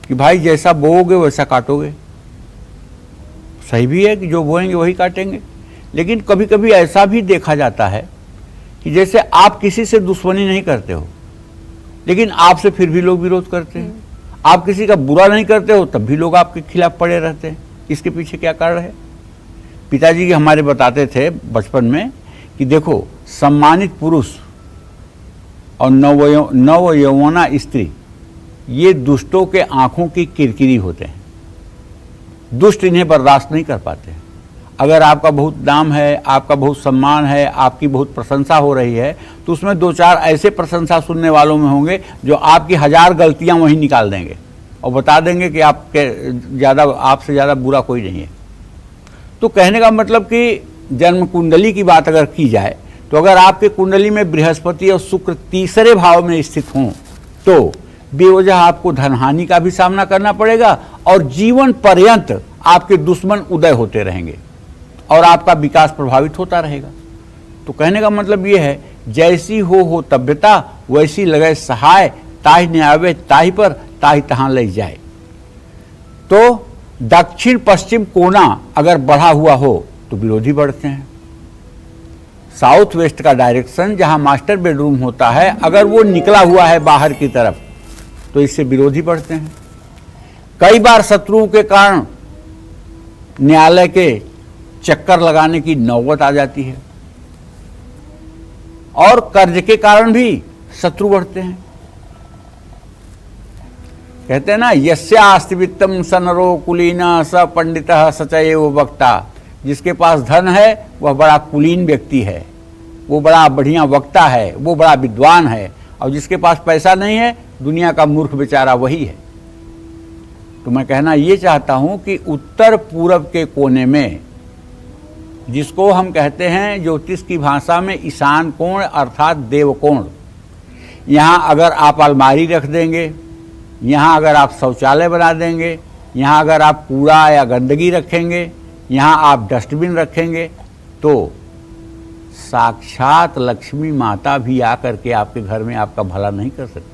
कि भाई जैसा बोओगे वैसा काटोगे। सही भी है कि जो बोएंगे वही काटेंगे, लेकिन कभी कभी ऐसा भी देखा जाता है कि जैसे आप किसी से दुश्मनी नहीं करते हो लेकिन आपसे फिर भी लोग विरोध करते हैं। आप किसी का बुरा नहीं करते हो तब भी लोग आपके खिलाफ पड़े रहते हैं। इसके पीछे क्या कारण है? पिताजी हमारे बताते थे बचपन में कि देखो, सम्मानित पुरुष और नव यौवना स्त्री ये दुष्टों के आंखों की किरकिरी होते हैं। दुष्ट इन्हें बर्दाश्त नहीं कर पाते। अगर आपका बहुत नाम है, आपका बहुत सम्मान है, आपकी बहुत प्रशंसा हो रही है, तो उसमें 2-4 ऐसे प्रशंसा सुनने वालों में होंगे जो आपकी 1000 गलतियां वहीं निकाल देंगे और बता देंगे कि आपसे ज़्यादा बुरा कोई नहीं है। तो कहने का मतलब कि जन्म कुंडली की बात अगर की जाए तो अगर आपके कुंडली में बृहस्पति और शुक्र तीसरे भाव में स्थित हों तो बेवजह आपको धनहानि का भी सामना करना पड़ेगा और जीवन पर्यंत आपके दुश्मन उदय होते रहेंगे और आपका विकास प्रभावित होता रहेगा। तो कहने का मतलब ये है, जैसी हो तब्यता वैसी लगे सहाय, ताहि न आवे ताहि पर ताहि तहां ले जाए। तो दक्षिण पश्चिम कोना अगर बढ़ा हुआ हो तो विरोधी बढ़ते हैं। साउथ वेस्ट का डायरेक्शन जहां मास्टर बेडरूम होता है अगर वो निकला हुआ है बाहर की तरफ तो इससे विरोधी बढ़ते हैं। कई बार शत्रुओं के कारण न्यायालय के चक्कर लगाने की नौबत आ जाती है और कर्ज के कारण भी शत्रु बढ़ते हैं। कहते हैं ना, यस्यास्ति वित्तम स नरो कुलीना स पंडितः स च एव वक्ता। जिसके पास धन है वह बड़ा कुलीन व्यक्ति है, वो बड़ा बढ़िया वक्ता है, वो बड़ा विद्वान है। और जिसके पास पैसा नहीं है दुनिया का मूर्ख बेचारा वही है। तो मैं कहना ये चाहता हूं कि उत्तर पूरब के कोने में, जिसको हम कहते हैं ज्योतिष की भाषा में ईशान कोण अर्थात देवकोण, यहाँ अगर आप अलमारी रख देंगे, यहाँ अगर आप शौचालय बना देंगे, यहाँ अगर आप कूड़ा या गंदगी रखेंगे, यहाँ आप डस्टबिन रखेंगे, तो साक्षात लक्ष्मी माता भी आकर के आपके घर में आपका भला नहीं कर सकती।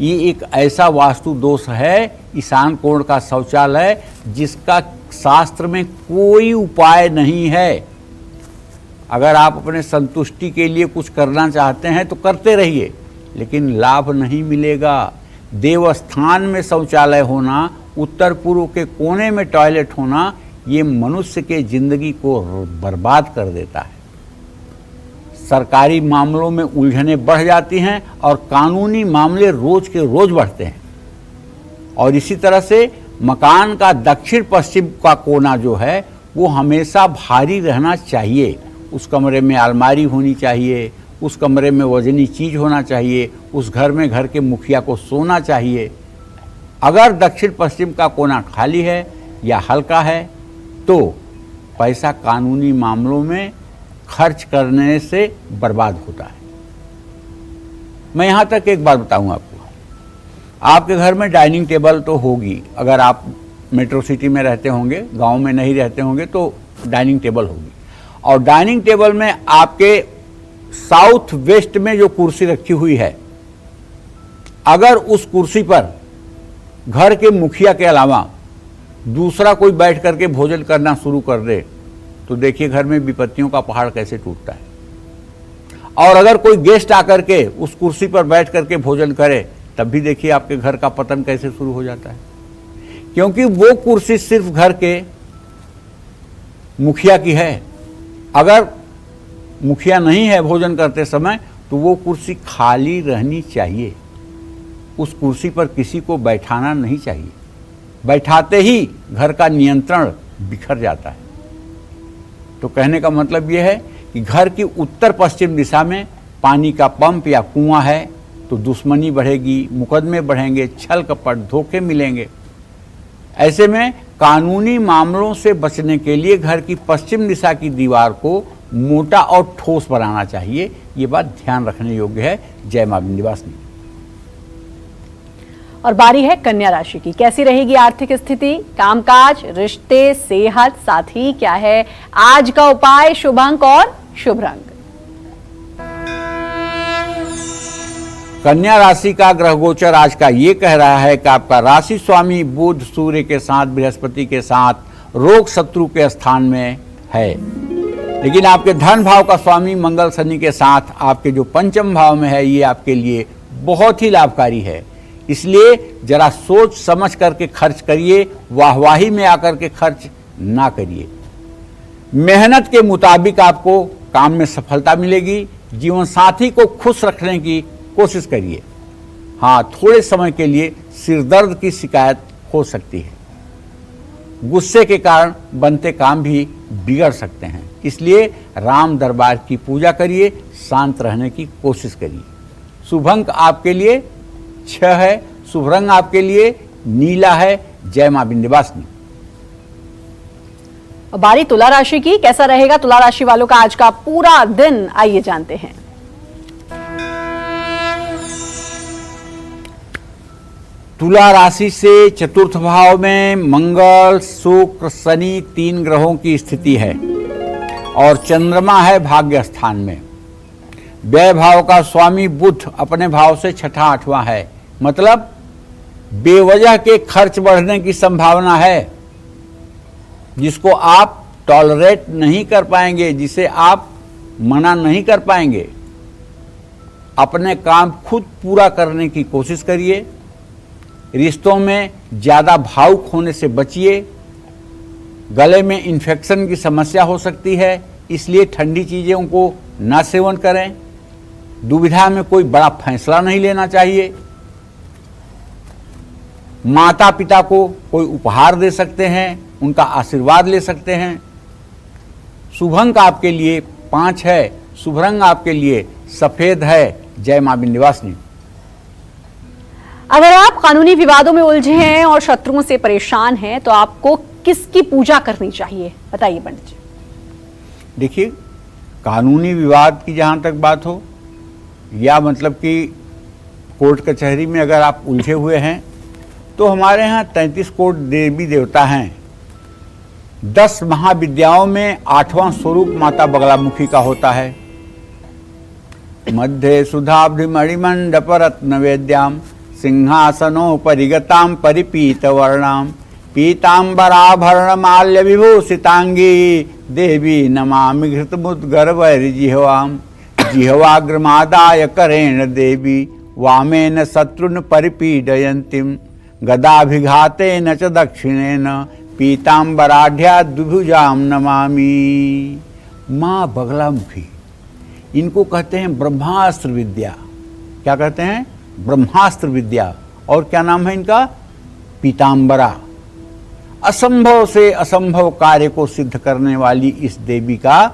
ये एक ऐसा वास्तु दोष है ईशान कोण का शौचालय जिसका शास्त्र में कोई उपाय नहीं है। अगर आप अपने संतुष्टि के लिए कुछ करना चाहते हैं तो करते रहिए, लेकिन लाभ नहीं मिलेगा। देवस्थान में शौचालय होना, उत्तर पूर्व के कोने में टॉयलेट होना, ये मनुष्य के जिंदगी को बर्बाद कर देता है। सरकारी मामलों में उलझने बढ़ जाती हैं और कानूनी मामले रोज के रोज बढ़ते हैं। और इसी तरह से मकान का दक्षिण पश्चिम का कोना जो है वो हमेशा भारी रहना चाहिए। उस कमरे में अलमारी होनी चाहिए, उस कमरे में वजनी चीज होना चाहिए, उस घर में घर के मुखिया को सोना चाहिए। अगर दक्षिण पश्चिम का कोना खाली है या हल्का है तो पैसा कानूनी मामलों में खर्च करने से बर्बाद होता है। मैं यहाँ तक एक बात बताऊँ आपको, आपके घर में डाइनिंग टेबल तो होगी। अगर आप मेट्रो सिटी में रहते होंगे, गांव में नहीं रहते होंगे तो डाइनिंग टेबल होगी। और डाइनिंग टेबल में आपके साउथ वेस्ट में जो कुर्सी रखी हुई है, अगर उस कुर्सी पर घर के मुखिया के अलावा दूसरा कोई बैठ करके भोजन करना शुरू कर दे तो देखिए घर में विपत्तियों का पहाड़ कैसे टूटता है। और अगर कोई गेस्ट आकर के उस कुर्सी पर बैठ करके भोजन करे, तब भी देखिए आपके घर का पतन कैसे शुरू हो जाता है। क्योंकि वो कुर्सी सिर्फ घर के मुखिया की है। अगर मुखिया नहीं है भोजन करते समय, तो वो कुर्सी खाली रहनी चाहिए। उस कुर्सी पर किसी को बैठाना नहीं चाहिए। बैठाते ही घर का नियंत्रण बिखर जाता है। तो कहने का मतलब यह है कि घर की उत्तर पश्चिम दिशा में पानी का पंप या कुआं है तो दुश्मनी बढ़ेगी, मुकदमे बढ़ेंगे, छल कपट, धोखे मिलेंगे। ऐसे में कानूनी मामलों से बचने के लिए घर की पश्चिम दिशा की दीवार को मोटा और ठोस बनाना चाहिए। ये बात ध्यान रखने योग्य है। जय मां विंध्यवासिनी। और बारी है कन्या राशि की। कैसी रहेगी आर्थिक स्थिति, कामकाज, रिश्ते, सेहत, साथ ही क्या है आज का उपाय, शुभ अंक और शुभ रंग। कन्या राशि का ग्रह गोचर आज का ये कह रहा है कि आपका राशि स्वामी बुध सूर्य के साथ, बृहस्पति के साथ रोग शत्रु के स्थान में है। लेकिन आपके धन भाव का स्वामी मंगल शनि के साथ आपके जो पंचम भाव में है, ये आपके लिए बहुत ही लाभकारी है। इसलिए जरा सोच समझ करके खर्च करिए, वाहवाही में आकर के खर्च ना करिए। मेहनत के मुताबिक आपको काम में सफलता मिलेगी। जीवन साथी को खुश रखने की कोशिश करिए। हाँ, थोड़े समय के लिए सिरदर्द की शिकायत हो सकती है। गुस्से के कारण बनते काम भी बिगड़ सकते हैं। इसलिए राम दरबार की पूजा करिए, शांत रहने की कोशिश करिए। शुभ अंक आपके लिए 6 है। शुभ रंग आपके लिए नीला है। जय मां विंध्यवासिनी। बारी तुला राशि की। कैसा रहेगा तुला राशि वालों का आज का पूरा दिन, आइए जानते हैं। तुला राशि से चतुर्थ भाव में मंगल, शुक्र, शनि 3 ग्रहों की स्थिति है और चंद्रमा है भाग्य स्थान में। व्यय भाव का स्वामी बुध अपने भाव से छठा आठवां है। मतलब बेवजह के खर्च बढ़ने की संभावना है, जिसको आप टॉलरेट नहीं कर पाएंगे, जिसे आप मना नहीं कर पाएंगे। अपने काम खुद पूरा करने की कोशिश करिए। रिश्तों में ज़्यादा भावुक होने से बचिए। गले में इन्फेक्शन की समस्या हो सकती है, इसलिए ठंडी चीज़ों को ना सेवन करें। दुविधा में कोई बड़ा फैसला नहीं लेना चाहिए। माता पिता को कोई उपहार दे सकते हैं, उनका आशीर्वाद ले सकते हैं। शुभ अंक आपके लिए 5 है। शुभ रंग आपके लिए सफेद है। जय मां विंध्यवासिनी। अगर आप कानूनी विवादों में उलझे हैं और शत्रुओं से परेशान हैं, तो आपको किसकी पूजा करनी चाहिए, बताइए पंडित जी। देखिए, कानूनी विवाद की जहाँ तक बात हो, या मतलब कि कोर्ट कचहरी में अगर आप उलझे हुए हैं, तो हमारे यहाँ 33 कोट देवी देवता हैं। 10 महाविद्याओं में 8वां स्वरूप माता बगलामुखी का होता है। मध्य सुधाब्धि मणिमंडप रत्न वेद्याम सिंहासनो परिगताम परिपीत वर्णाम पीतांबराभरण माल्य विभूषितांगी देवी नमामि घृतमुद्गर्भैर्जिह्वाम जिह्वाग्रमादाय करेण देवी वामेन शत्रुन परिपीडयन्तीम गदाभिघातेन च दक्षिणेन पीतांबराढ्या द्विभुजाम नमामि। माँ बगलामुखी, इनको कहते हैं ब्रह्मास्त्र विद्या। क्या कहते हैं? ब्रह्मास्त्र विद्या। और क्या नाम है इनका? पीतांबरा। असंभव से असंभव कार्य को सिद्ध करने वाली इस देवी का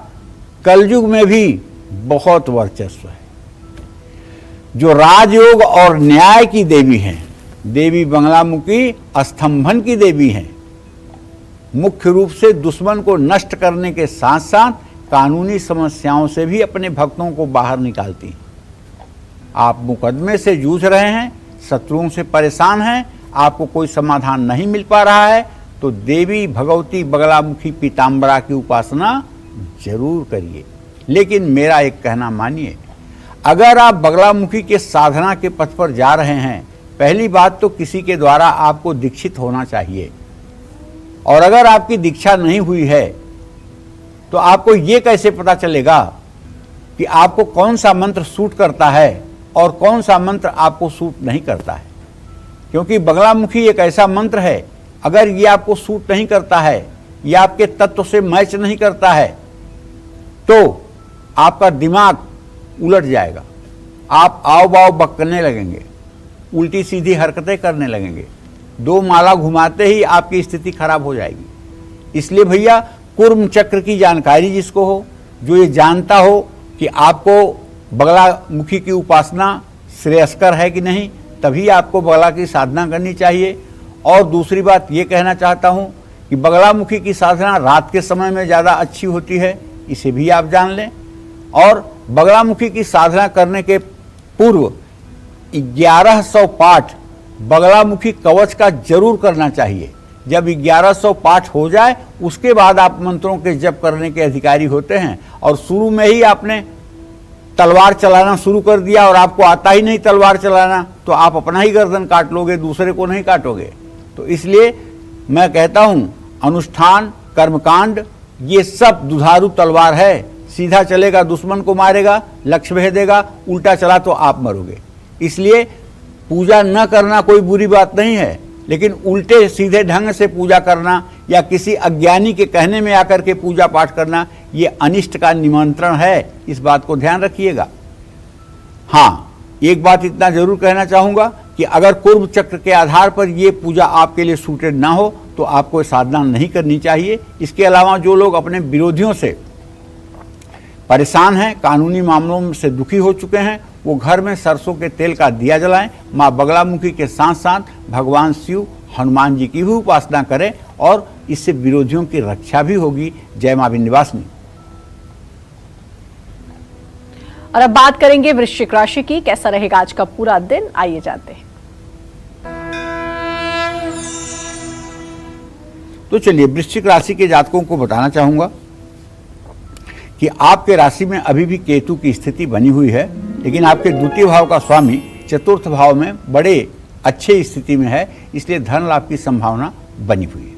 कलयुग में भी बहुत वर्चस्व है। जो राजयोग और न्याय की देवी हैं, देवी बगलामुखी स्तंभन की देवी हैं। मुख्य रूप से दुश्मन को नष्ट करने के साथ साथ कानूनी समस्याओं से भी अपने भक्तों को बाहर निकालती हैं। आप मुकदमे से जूझ रहे हैं, शत्रुओं से परेशान हैं, आपको कोई समाधान नहीं मिल पा रहा है, तो देवी भगवती बगलामुखी पीतांबरा की उपासना जरूर करिए। लेकिन मेरा एक कहना मानिए, अगर आप बगलामुखी के साधना के पथ पर जा रहे हैं, पहली बात तो किसी के द्वारा आपको दीक्षित होना चाहिए। और अगर आपकी दीक्षा नहीं हुई है तो आपको ये कैसे पता चलेगा कि आपको कौन सा मंत्र सूट करता है और कौन सा मंत्र आपको सूट नहीं करता है? क्योंकि बगलामुखी एक ऐसा मंत्र है, अगर ये आपको सूट नहीं करता है या आपके तत्व से मैच नहीं करता है तो आपका दिमाग उलट जाएगा, आप आओ बाओ बकने लगेंगे, उल्टी सीधी हरकतें करने लगेंगे, दो माला घुमाते ही आपकी स्थिति खराब हो जाएगी। इसलिए भैया कुर्म चक्र की जानकारी जिसको हो, जो ये जानता हो कि आपको बगलामुखी की उपासना श्रेयस्कर है कि नहीं, तभी आपको बगला की साधना करनी चाहिए। और दूसरी बात ये कहना चाहता हूँ कि बगलामुखी की साधना रात के समय में ज़्यादा अच्छी होती है, इसे भी आप जान लें। और बगलामुखी की साधना करने के पूर्व 1100 पाठ बगलामुखी कवच का जरूर करना चाहिए। जब 1100 पाठ हो जाए उसके बाद आप मंत्रों के जप करने के अधिकारी होते हैं। और शुरू में ही आपने तलवार चलाना शुरू कर दिया और आपको आता ही नहीं तलवार चलाना, तो आप अपना ही गर्दन काट लोगे, दूसरे को नहीं काटोगे। तो इसलिए मैं कहता हूं अनुष्ठान कर्मकांड ये सब दुधारू तलवार है, सीधा चलेगा दुश्मन को मारेगा, लक्ष्य भेदेगा, उल्टा चला तो आप मरोगे। इसलिए पूजा न करना कोई बुरी बात नहीं है, लेकिन उल्टे सीधे ढंग से पूजा करना या किसी अज्ञानी के कहने में आकर के पूजा पाठ करना ये अनिष्ट का निमंत्रण है, इस बात को ध्यान रखिएगा। हाँ, एक बात इतना जरूर कहना चाहूँगा कि अगर कुर्म चक्र के आधार पर ये पूजा आपके लिए सूटेड ना हो तो आपको साधना नहीं करनी चाहिए। इसके अलावा जो लोग अपने विरोधियों से परेशान हैं, कानूनी मामलों से दुखी हो चुके हैं, वो घर में सरसों के तेल का दिया जलाएं, माँ बगलामुखी के साथ साथ भगवान शिव हनुमान जी की भी उपासना करें और इससे विरोधियों की रक्षा भी होगी। जय माँ विंध्यवासिनी। और अब बात करेंगे वृश्चिक राशि की, कैसा रहेगा आज का पूरा दिन, आइए जानते हैं। तो चलिए वृश्चिक राशि के जातकों को बताना चाहूंगा कि आपके राशि में अभी भी केतु की स्थिति बनी हुई है, लेकिन आपके द्वितीय भाव का स्वामी चतुर्थ भाव में बड़े अच्छे स्थिति में है, इसलिए धन लाभ की संभावना बनी हुई है।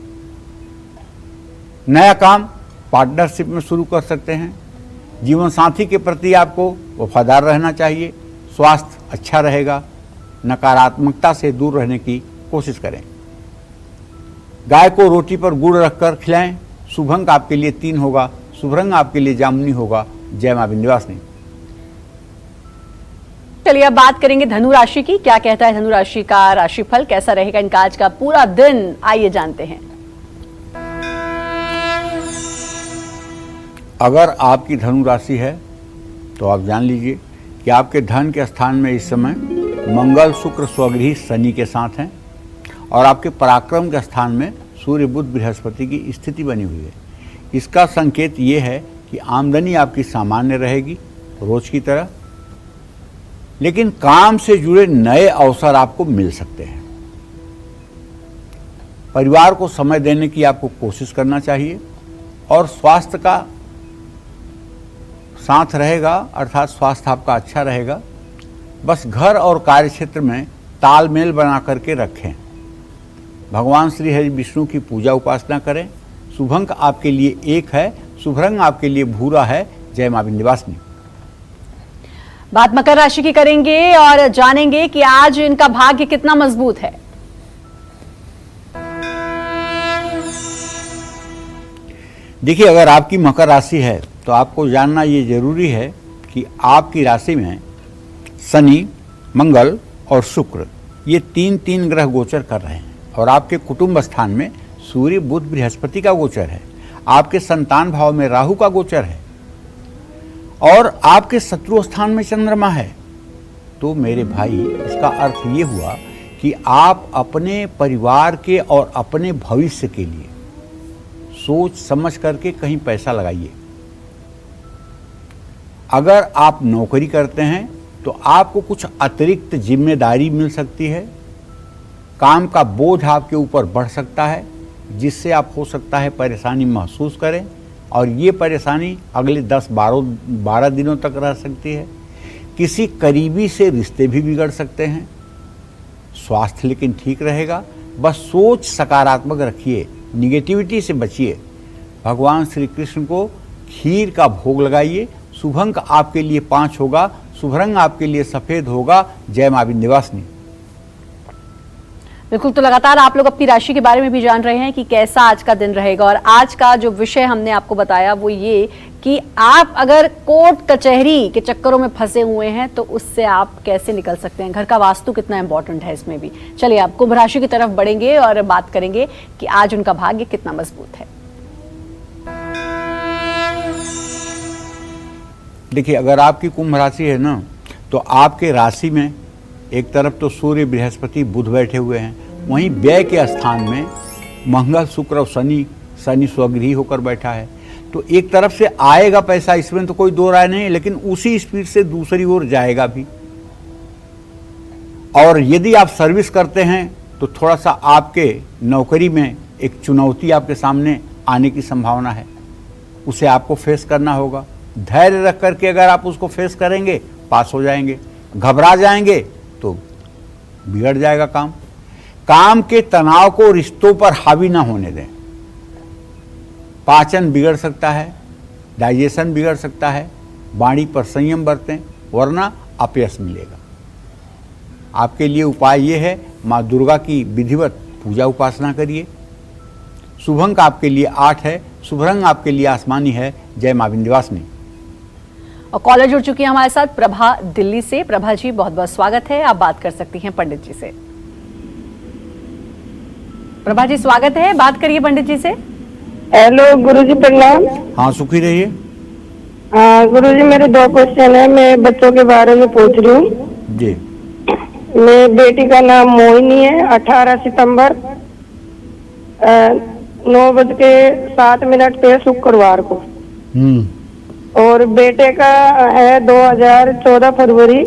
नया काम पार्टनरशिप में शुरू कर सकते हैं। जीवन साथी के प्रति आपको वफादार रहना चाहिए। स्वास्थ्य अच्छा रहेगा। नकारात्मकता से दूर रहने की कोशिश करें। गाय को रोटी पर गुड़ रखकर खिलाएं। शुभ अंक आपके लिए 3 होगा। शुभ रंग आपके लिए जामुनी होगा। जय मां विंध्यवासिनी। चलिए अब बात करेंगे धनु राशि की। क्या कहता है धनु राशि का राशिफल, कैसा रहेगा इनका आज का पूरा दिन, आइए जानते हैं। अगर आपकी धनु राशि है तो आप जान लीजिए कि आपके धन के स्थान में इस समय मंगल शुक्र स्वगृही शनि के साथ हैं और आपके पराक्रम के स्थान में सूर्य बुध बृहस्पति की स्थिति बनी हुई है। इसका संकेत ये है कि आमदनी आपकी सामान्य रहेगी रोज की तरह, लेकिन काम से जुड़े नए अवसर आपको मिल सकते हैं। परिवार को समय देने की आपको कोशिश करना चाहिए और स्वास्थ्य का साथ रहेगा, अर्थात स्वास्थ्य आपका अच्छा रहेगा। बस घर और कार्य क्षेत्र में तालमेल बना करके रखें। भगवान श्री हरि विष्णु की पूजा उपासना करें। शुभ अंक आपके लिए 1 है। शुभ रंग आपके लिए भूरा है। जय मां विंध्यवासिनी। बात मकर राशि की करेंगे और जानेंगे कि आज इनका भाग्य कितना मजबूत है। देखिए, अगर आपकी मकर राशि है तो आपको जानना ये जरूरी है कि आपकी राशि में शनि, मंगल और शुक्र ये 3 ग्रह गोचर कर रहे हैं और आपके कुटुंब स्थान में सूर्य बुध बृहस्पति का गोचर है। आपके संतान भाव में राहु का गोचर है और आपके शत्रु स्थान में चंद्रमा है। तो मेरे भाई, इसका अर्थ ये हुआ कि आप अपने परिवार के और अपने भविष्य के लिए सोच समझ करके कहीं पैसा लगाइए। अगर आप नौकरी करते हैं तो आपको कुछ अतिरिक्त जिम्मेदारी मिल सकती है। काम का बोझ आपके ऊपर बढ़ सकता है, जिससे आप हो सकता है परेशानी महसूस करें और ये परेशानी अगले 10-12 दिनों तक रह सकती है। किसी करीबी से रिश्ते भी बिगड़ सकते हैं। स्वास्थ्य लेकिन ठीक रहेगा। बस सोच सकारात्मक रखिए, निगेटिविटी से बचिए। भगवान श्री कृष्ण को खीर का भोग लगाइए। शुभ अंक आपके लिए 5 होगा, शुभ रंग आपके लिए सफेद होगा। जय मां विंध्यवासिनी। बिल्कुल, तो लगातार आप लोग अपनी राशि के बारे में भी जान रहे हैं कि कैसा आज का दिन रहेगा। और आज का जो विषय हमने आपको बताया वो ये कि आप अगर कोर्ट कचहरी के चक्करों में फंसे हुए हैं तो उससे आप कैसे निकल सकते हैं। घर का वास्तु कितना इंपॉर्टेंट है इसमें भी। चलिए आप कुंभ राशि की तरफ बढ़ेंगे और बात करेंगे कि आज उनका भाग्य कितना मजबूत है। देखिए, अगर आपकी कुंभ राशि है ना, तो आपके राशि में एक तरफ तो सूर्य, बृहस्पति, बुध बैठे हुए हैं, वहीं व्यय के स्थान में मंगल, शुक्र और शनि स्वगृही होकर बैठा है। तो एक तरफ से आएगा पैसा, इसमें तो कोई दो राय नहीं, लेकिन उसी स्पीड से दूसरी ओर जाएगा भी। और यदि आप सर्विस करते हैं तो थोड़ा सा आपके नौकरी में एक चुनौती आपके सामने आने की संभावना है, उसे आपको फेस करना होगा। धैर्य रख करके अगर आप उसको फेस करेंगे, पास हो जाएंगे। घबरा जाएंगे तो बिगड़ जाएगा काम। काम के तनाव को रिश्तों पर हावी ना होने दें। पाचन बिगड़ सकता है, डाइजेशन बिगड़ सकता है। वाणी पर संयम बरतें, वरना अपयश मिलेगा। आपके लिए उपाय ये है, माँ दुर्गा की विधिवत पूजा उपासना करिए। शुभ अंक आपके लिए 8 है, शुभ रंग आपके लिए आसमानी है। जय मां विंध्यवासिनी। और कॉलर जुड़ चुकी है हमारे साथ प्रभा दिल्ली से। प्रभा जी, बहुत बहुत स्वागत है, आप बात कर सकती हैं पंडित जी से। प्रभा जी स्वागत है, बात करिए पंडित जी से। हेलो गुरुजी, प्रणाम। हाँ, सुखी रहिए। गुरुजी, मेरे 2 क्वेश्चन है, मैं बच्चों के बारे में पूछ रही हूँ जी। मेरी बेटी का नाम मोहिनी है, 18 सितंबर 9:07 पे शुक्रवार को। और बेटे का है 2014 फरवरी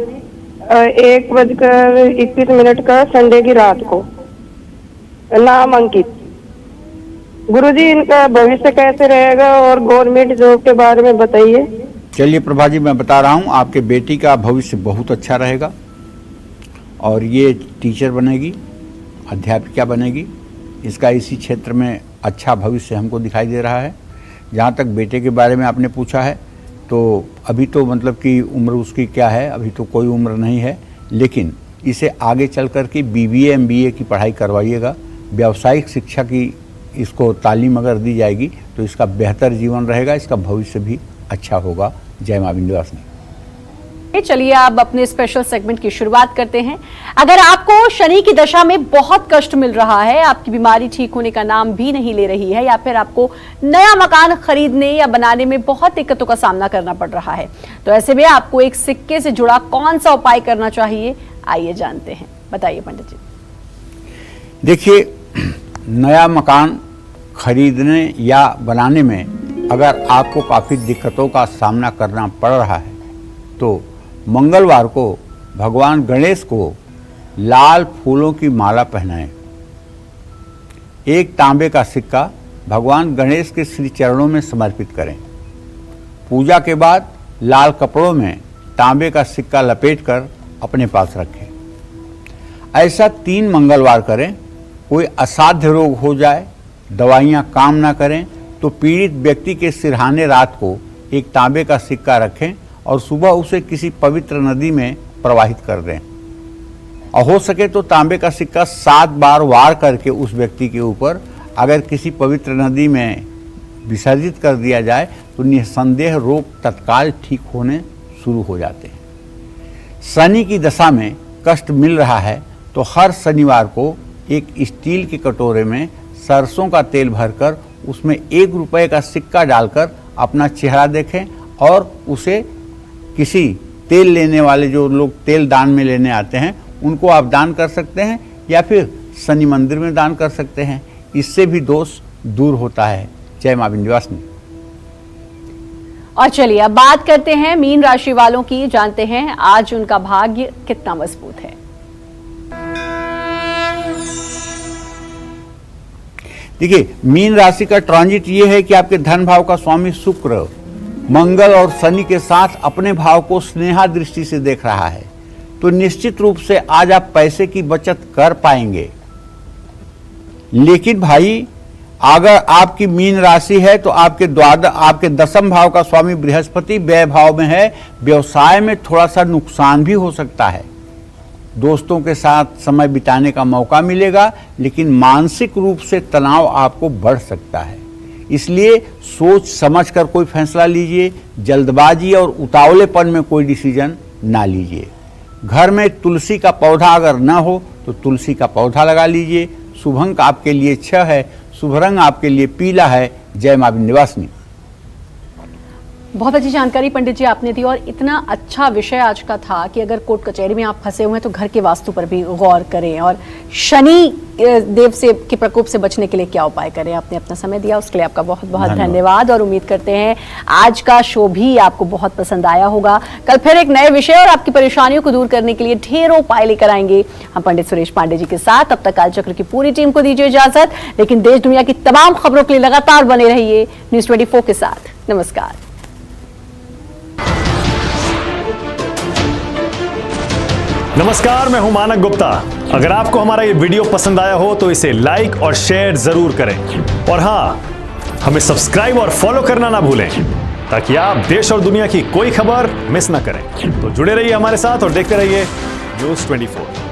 1:21 का संडे की रात को। नाम अंकित। गुरुजी, इनका भविष्य कैसे रहेगा और गवर्नमेंट जॉब के बारे में बताइए। चलिए प्रभा जी, मैं बता रहा हूँ, आपके बेटी का भविष्य बहुत अच्छा रहेगा और ये टीचर बनेगी, अध्यापिका बनेगी। इसका इसी क्षेत्र में अच्छा भविष्य हमको दिखाई दे रहा है। जहाँ तक बेटे के बारे में आपने पूछा है, तो अभी तो मतलब कि उम्र उसकी क्या है, अभी तो कोई उम्र नहीं है, लेकिन इसे आगे चल कर के BBA MBA की पढ़ाई करवाइएगा। व्यावसायिक शिक्षा की इसको तालीम अगर दी जाएगी तो इसका बेहतर जीवन रहेगा, इसका भविष्य भी अच्छा होगा। जय मां विंध्यवासिनी। चलिए अब अपने स्पेशल सेगमेंट की शुरुआत करते हैं। अगर आपको शनि की दशा में बहुत कष्ट मिल रहा है, आपकी बीमारी ठीक होने का नाम भी नहीं ले रही है, या फिर आपको नया मकान खरीदने या बनाने में बहुत दिक्कतों का सामना करना पड़ रहा है, तो ऐसे में आपको एक सिक्के से जुड़ा कौन सा उपाय करना चाहिए, आइए जानते हैं। बताइए पंडित जी। देखिए, नया मकान खरीदने या बनाने में अगर आपको काफ़ी दिक्कतों का सामना करना पड़ रहा है, तो मंगलवार को भगवान गणेश को लाल फूलों की माला पहनाएं। एक तांबे का सिक्का भगवान गणेश के श्री चरणों में समर्पित करें। पूजा के बाद लाल कपड़ों में तांबे का सिक्का लपेटकर अपने पास रखें। ऐसा 3 मंगलवार करें। कोई असाध्य रोग हो जाए, दवाइयाँ काम ना करें, तो पीड़ित व्यक्ति के सिरहाने रात को एक तांबे का सिक्का रखें और सुबह उसे किसी पवित्र नदी में प्रवाहित कर दें। और हो सके तो तांबे का सिक्का 7 बार वार करके उस व्यक्ति के ऊपर अगर किसी पवित्र नदी में विसर्जित कर दिया जाए तो निसंदेह रोग तत्काल ठीक होने शुरू हो जाते हैं। शनि की दशा में कष्ट मिल रहा है तो हर शनिवार को एक स्टील के कटोरे में सरसों का तेल भरकर उसमें 1 रुपये का सिक्का डालकर अपना चेहरा देखें और उसे किसी तेल लेने वाले, जो लोग तेल दान में लेने आते हैं, उनको आप दान कर सकते हैं या फिर शनि मंदिर में दान कर सकते हैं। इससे भी दोष दूर होता है। जय मां विंध्यवासिनी। और चलिए अब बात करते हैं मीन राशि वालों की, जानते हैं आज उनका भाग्य कितना मजबूत है। देखिए, मीन राशि का ट्रांजिट ये है कि आपके धन भाव का स्वामी शुक्र मंगल और शनि के साथ अपने भाव को स्नेहा दृष्टि से देख रहा है, तो निश्चित रूप से आज आप पैसे की बचत कर पाएंगे। लेकिन भाई, अगर आपकी मीन राशि है तो आपके दसम भाव का स्वामी बृहस्पति व्यय भाव में है। व्यवसाय में थोड़ा सा नुकसान भी हो सकता है। दोस्तों के साथ समय बिताने का मौका मिलेगा, लेकिन मानसिक रूप से तनाव आपको बढ़ सकता है। इसलिए सोच समझ कर कोई फैसला लीजिए। जल्दबाजी और उतावलेपन में कोई डिसीजन ना लीजिए। घर में तुलसी का पौधा अगर ना हो तो तुलसी का पौधा लगा लीजिए। शुभ अंक आपके लिए 6 है। शुभ रंग आपके लिए पीला है। जय मां विंध्यवासिनी। बहुत अच्छी जानकारी पंडित जी आपने दी, और इतना अच्छा विषय आज का था कि अगर कोर्ट कचहरी में आप फंसे हुए हैं तो घर के वास्तु पर भी गौर करें, और शनि देव से के प्रकोप से बचने के लिए क्या उपाय करें। आपने अपना समय दिया, उसके लिए आपका बहुत बहुत धन्यवाद। और उम्मीद करते हैं आज का शो भी आपको बहुत पसंद आया होगा। कल फिर एक नए विषय और आपकी परेशानियों को दूर करने के लिए ढेरों उपाय लेकर आएंगे हम पंडित सुरेश पांडे जी के साथ। तब तक कालचक्र की पूरी टीम को दीजिए इजाजत, लेकिन देश दुनिया की तमाम खबरों के लिए लगातार बने रहिए न्यूज़ 24 के साथ। नमस्कार। नमस्कार, मैं हूं मानक गुप्ता। अगर आपको हमारा ये वीडियो पसंद आया हो तो इसे लाइक और शेयर जरूर करें, और हां, हमें सब्सक्राइब और फॉलो करना ना भूलें ताकि आप देश और दुनिया की कोई खबर मिस ना करें। तो जुड़े रहिए हमारे साथ और देखते रहिए न्यूज़ 24।